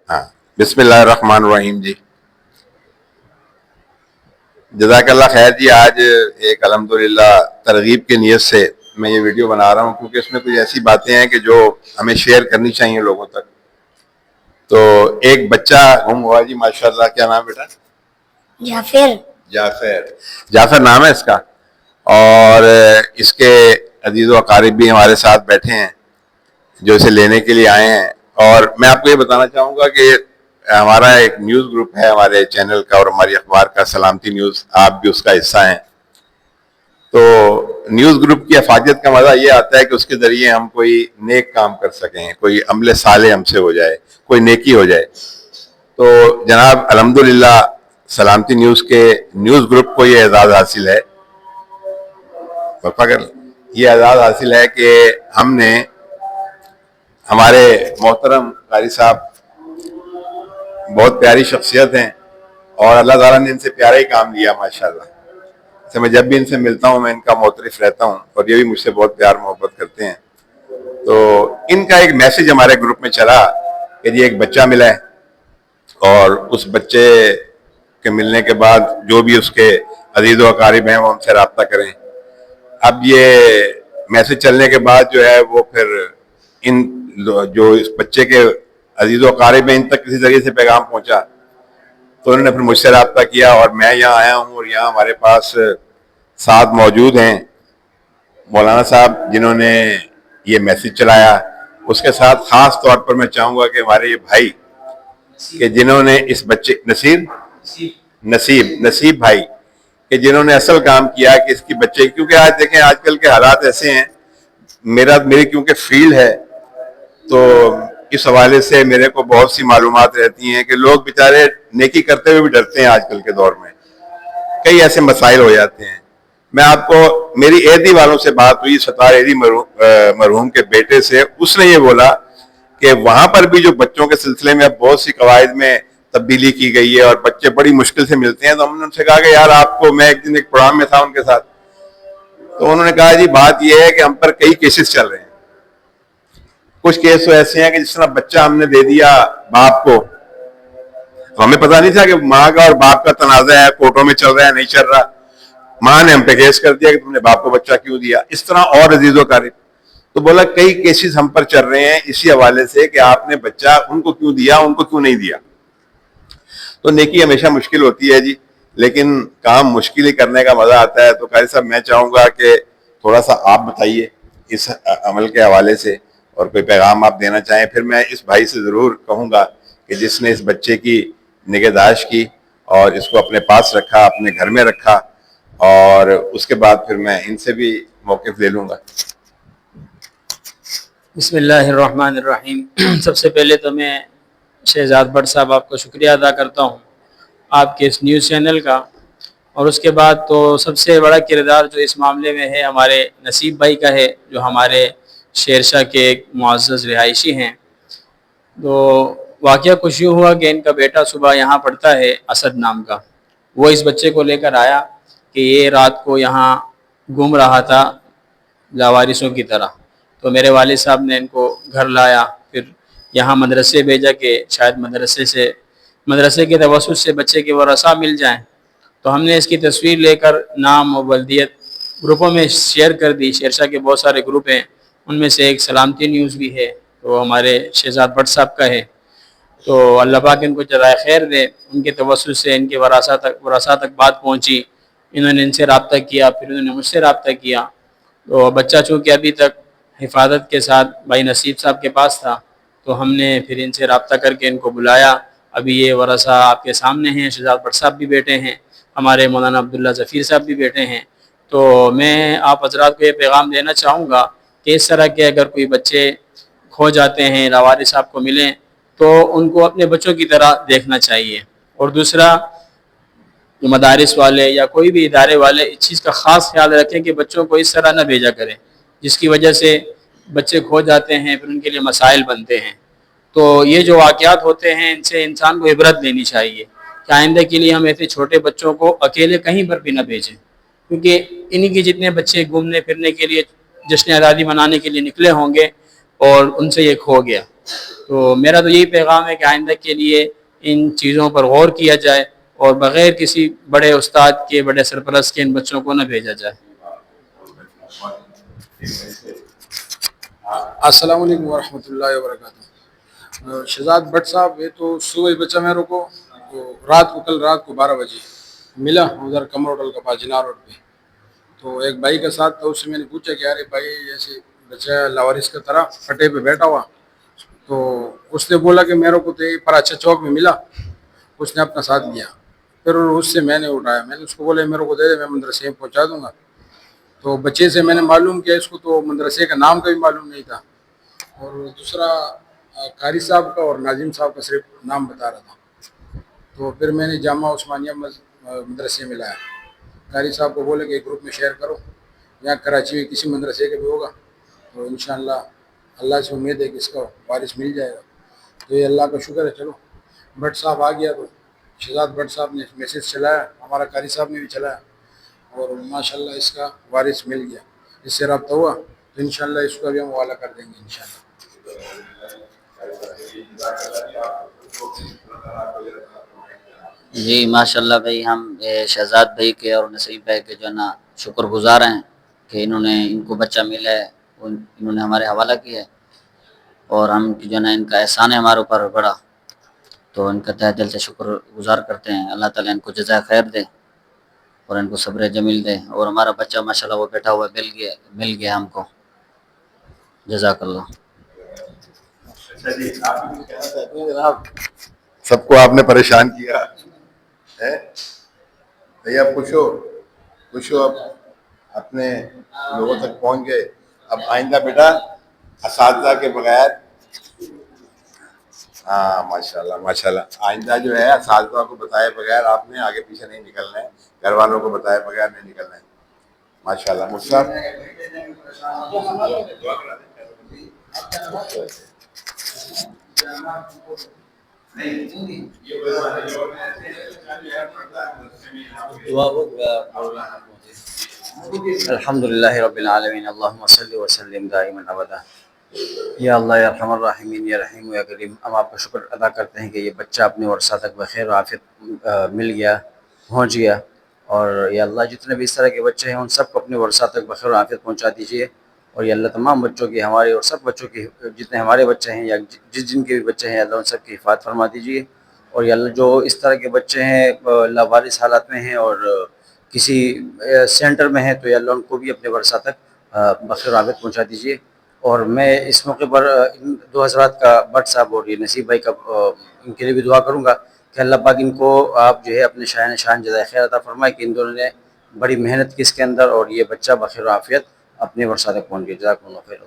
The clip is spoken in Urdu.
ہاں، بسم اللہ الرحمن الرحیم جی، جزاک اللہ خیر جی۔ آج ایک الحمدللہ ترغیب کی نیت سے میں یہ ویڈیو بنا رہا ہوں، کیونکہ اس میں کچھ ایسی باتیں ہیں کہ جو ہمیں شیئر کرنی چاہیے لوگوں تک۔ تو ایک بچہ گم ہوا جی، ماشاءاللہ، کیا نام بیٹا؟ جعفر نام ہے اس کا، اور اس کے عزیز و اقارب بھی ہمارے ساتھ بیٹھے ہیں جو اسے لینے کے لیے آئے ہیں۔ اور میں آپ کو یہ بتانا چاہوں گا کہ ہمارا ایک نیوز گروپ ہے ہمارے چینل کا اور ہماری اخبار کا، سلامتی نیوز، آپ بھی اس کا حصہ ہیں۔ تو نیوز گروپ کی افادیت کا مزہ یہ آتا ہے کہ اس کے ذریعے ہم کوئی نیک کام کر سکیں، کوئی عمل صالح ہم سے ہو جائے، کوئی نیکی ہو جائے۔ تو جناب الحمدللہ سلامتی نیوز کے نیوز گروپ کو یہ اعزاز حاصل ہے، یہ اعزاز حاصل ہے کہ ہم نے ہمارے محترم قاری صاحب بہت پیاری شخصیت ہیں، اور اللہ تعالیٰ نے ان سے پیارا ہی کام لیا ماشاءاللہ۔ سے میں جب بھی ان سے ملتا ہوں میں ان کا معترف رہتا ہوں، اور یہ بھی مجھ سے بہت پیار محبت کرتے ہیں۔ تو ان کا ایک میسج ہمارے گروپ میں چلا کہ جی ایک بچہ ملا ہے، اور اس بچے کے ملنے کے بعد جو بھی اس کے عزیز و اقارب ہیں وہ ہم سے رابطہ کریں۔ اب یہ میسج چلنے کے بعد جو ہے وہ پھر ان جو اس بچے کے عزیز و اقارب ہیں ان تک کسی ذریعے سے پیغام پہنچا، تو انہوں نے پھر مجھ سے رابطہ کیا، اور میں یہاں آیا ہوں، اور یہاں ہمارے پاس ساتھ موجود ہیں مولانا صاحب جنہوں نے یہ میسج چلایا۔ اس کے ساتھ خاص طور پر میں چاہوں گا کہ ہمارے یہ بھائی کہ جنہوں نے اس بچے نصیب بھائی کہ جنہوں نے اصل کام کیا کہ اس کی بچے، کیونکہ آج دیکھیں آج کل کے حالات ایسے ہیں، میری کیونکہ فیلڈ ہے تو اس حوالے سے میرے کو بہت سی معلومات رہتی ہیں کہ لوگ بیچارے نیکی کرتے ہوئے بھی ڈرتے ہیں۔ آج کل کے دور میں کئی ایسے مسائل ہو جاتے ہیں۔ میں آپ کو میری ایدی والوں سے بات ہوئی، ستار ایدی مرحوم کے بیٹے سے، اس نے یہ بولا کہ وہاں پر بھی جو بچوں کے سلسلے میں اب بہت سی قواعد میں تبدیلی کی گئی ہے اور بچے بڑی مشکل سے ملتے ہیں۔ تو ہم نے ان سے کہا کہ یار آپ کو، میں ایک دن ایک پروگرام میں تھا ان کے ساتھ، تو انہوں نے کہا جی بات یہ ہے کہ ہم پر کئی کیسز چل رہے ہیں۔ کچھ کیس تو ایسے ہیں کہ جس طرح بچہ ہم نے دے دیا باپ کو، تو ہمیں پتہ نہیں تھا کہ ماں کا اور باپ کا تنازع ہے، کورٹوں میں چل رہا ہے نہیں چل رہا، ماں نے ہم پہ کیس کر دیا کہ تم نے باپ کو بچہ کیوں دیا۔ اس طرح اور عزیز و اقارب، تو بولا کئی کیسز ہم پر چل رہے ہیں اسی حوالے سے کہ آپ نے بچہ ان کو کیوں دیا، ان کو کیوں نہیں دیا۔ تو نیکی ہمیشہ مشکل ہوتی ہے جی، لیکن کام مشکل ہی کرنے کا مزہ آتا ہے۔ تو قاری صاحب میں چاہوں گا کہ تھوڑا سا آپ بتائیے اس عمل کے حوالے سے، اور کوئی پیغام آپ دینا چاہیں۔ پھر میں اس بھائی سے ضرور کہوں گا کہ جس نے اس بچے کی نگہداشت کی اور اس کو اپنے پاس رکھا، اپنے گھر میں رکھا، اور اس کے بعد پھر میں ان سے بھی موقف لے لوں گا۔ بسم اللہ الرحمن الرحیم۔ سب سے پہلے تو میں شہزاد بٹ صاحب آپ کو شکریہ ادا کرتا ہوں آپ کے اس نیوز چینل کا، اور اس کے بعد تو سب سے بڑا کردار جو اس معاملے میں ہے ہمارے نصیب بھائی کا ہے، جو ہمارے شیرشاہ کے ایک معزز رہائشی ہیں۔ تو واقعہ کچھ یوں ہوا کہ ان کا بیٹا صبح یہاں پڑھتا ہے، اسد نام کا، وہ اس بچے کو لے کر آیا کہ یہ رات کو یہاں گھوم رہا تھا لاوارثوں کی طرح۔ تو میرے والد صاحب نے ان کو گھر لایا، پھر یہاں مدرسے بھیجا کہ شاید مدرسے کے توسط سے بچے کے ورثاء مل جائیں۔ تو ہم نے اس کی تصویر لے کر نام و بلدیت گروپوں میں شیئر کر دی۔ شیرشاہ کے بہت سارے گروپ ہیں، ان میں سے ایک سلامتی نیوز بھی ہے، تو ہمارے شہزاد بٹ صاحب کا ہے۔ تو اللہ پاک ان کو جزائے خیر دے، ان کے توسط سے ان کے ورثاء تک بات پہنچی، انہوں نے ان سے رابطہ کیا، پھر انہوں نے مجھ سے رابطہ کیا۔ تو بچہ چونکہ ابھی تک حفاظت کے ساتھ بھائی نصیب صاحب کے پاس تھا، تو ہم نے پھر ان سے رابطہ کر کے ان کو بلایا۔ ابھی یہ ورثاء آپ کے سامنے ہیں، شہزاد بٹ صاحب بھی بیٹھے ہیں، ہمارے مولانا عبداللہ ظفیر صاحب بھی بیٹھے ہیں۔ تو میں آپ حضرات کو یہ پیغام دینا چاہوں گا کہ اس طرح کے اگر کوئی بچے کھو جاتے ہیں، لاوارث صاحب کو ملیں، تو ان کو اپنے بچوں کی طرح دیکھنا چاہیے۔ اور دوسرا، جو مدارس والے یا کوئی بھی ادارے والے اس چیز کا خاص خیال رکھیں کہ بچوں کو اس طرح نہ بھیجا کریں جس کی وجہ سے بچے کھو جاتے ہیں، پھر ان کے لیے مسائل بنتے ہیں۔ تو یہ جو واقعات ہوتے ہیں ان سے انسان کو عبرت لینی چاہیے کہ آئندہ کے لیے ہم ایسے چھوٹے بچوں کو اکیلے کہیں پر بھی نہ بھیجیں، کیونکہ انہی کے جتنے بچے گھومنے پھرنے کے لیے جشن آزادی منانے کے لیے نکلے ہوں گے اور ان سے یہ کھو گیا۔ تو میرا تو یہی پیغام ہے کہ آئندہ کے لیے ان چیزوں پر غور کیا جائے اور بغیر کسی بڑے استاد کے، بڑے سرپرست کے ان بچوں کو نہ بھیجا جائے۔ السلام علیکم ورحمۃ اللہ وبرکاتہ۔ شہزاد بٹ صاحب، یہ تو صبح ہی بچہ میرے کو کل رات کو 12 بجے ملا ادھر کمر ہوٹل کے پاس جنار روڈ پہ۔ تو ایک بھائی کے ساتھ تھا، اس سے میں نے پوچھا کہ ارے بھائی ایسے بچہ لاوارث کی طرح پٹے پہ بیٹھا ہوا، تو اس نے بولا کہ میرے کو تو یہ پراچا چوک میں ملا۔ اس نے اپنا ساتھ لیا، پھر اس سے میں نے اٹھایا، میں نے اس کو بولا میرے کو دے دے، میں مدرسے میں پہنچا دوں گا۔ تو بچے سے میں نے معلوم کیا، اس کو تو مدرسے کا نام کا بھی معلوم نہیں تھا، اور دوسرا قاری صاحب کا اور ناظم صاحب کا صرف نام بتا رہا تھا۔ تو پھر میں نے جامعہ عثمانیہ مدرسے میں لایا، قاری صاحب کو بولے کہ ایک گروپ میں شیئر کرو، یہاں کراچی میں کسی مدرسے کا بھی ہوگا تو انشاءاللہ اللہ سے امید ہے کہ اس کا وارث مل جائے گا۔ تو یہ اللہ کا شکر ہے۔ چلو بٹ صاحب آ گیا، تو شہزاد بٹ صاحب نے میسیج چلایا، ہمارا قاری صاحب نے بھی چلایا، اور ماشاءاللہ اس کا وارث مل گیا۔ اس سے رابطہ ہوا تو انشاءاللہ اس کا بھی ہم حوالہ کر دیں گے انشاءاللہ۔ جی ماشاءاللہ بھائی، ہم شہزاد بھائی کے اور نسیم بھائی کے جو ہے نا شکر گزار ہیں کہ انہوں نے ان کو بچہ ملا ہے، انہوں نے ہمارے حوالہ کیا ہے، اور ہم جو ہے نا ان کا احسان ہے ہمارے اوپر بڑا، تو ان کا تہ دل سے شکر گزار کرتے ہیں۔ اللہ تعالیٰ ان کو جزائے خیر دے اور ان کو صبر جمیل دے، اور ہمارا بچہ ماشاءاللہ وہ بیٹھا ہوا مل گیا ہم کو۔ جزاک اللہ۔ سب کو آپ نے پریشان کیا ہے بھیا، خوش ہو اب اپنے لوگوں تک پہنچ گئے۔ اب آئندہ بیٹا اساتذہ کے بغیر، ہاں ماشاءاللہ ماشاءاللہ، آئندہ جو ہے اساتذہ کو بتائے بغیر آپ نے آگے پیچھے نہیں نکلنا ہے، گھر والوں کو بتائے بغیر نہیں نکلنا ہے۔ ماشاءاللہ مصعب، الحمد للہ رب العالمین، اللہم صلی وسلم دائما ابدا۔ یا اللہ یا ارحم الراحمین، یا رحیم یا کریم، ہم آپ کا شکر ادا کرتے ہیں کہ یہ بچہ اپنے ورثہ تک بخیر و عافیت مل گیا، پہنچ گیا، اور یا اللہ جتنے بھی اس طرح کے بچے ہیں ان سب کو اپنے ورثہ تک بخیر و عافیت پہنچا دیجیے، اور یا اللہ تمام بچوں کی، ہمارے اور سب بچوں کی، جتنے ہمارے بچے ہیں یا جن کے بھی بچے ہیں، یا اللہ ان سب کی حفاظت فرما دیجیے، اور یا اللہ جو اس طرح کے بچے ہیں لاوارث حالات میں ہیں اور کسی سینٹر میں ہیں، تو یا اللہ ان کو بھی اپنے ورثہ تک بخیر و عافیت پہنچا دیجیے۔ اور میں اس موقع پر ان دو حضرات کا، بٹ صاحب اور یہ نصیب بھائی کا، ان کے لیے بھی دعا کروں گا کہ اللہ پاک ان کو آپ جو ہے اپنے شان جزائے خیر عطا فرمائے کہ ان دونوں نے بڑی محنت کی اس کے اندر، اور یہ بچہ بخیر و عافیت اپنے ورثہ تک پہنچ گیا۔ جزاکم اللہ خیر۔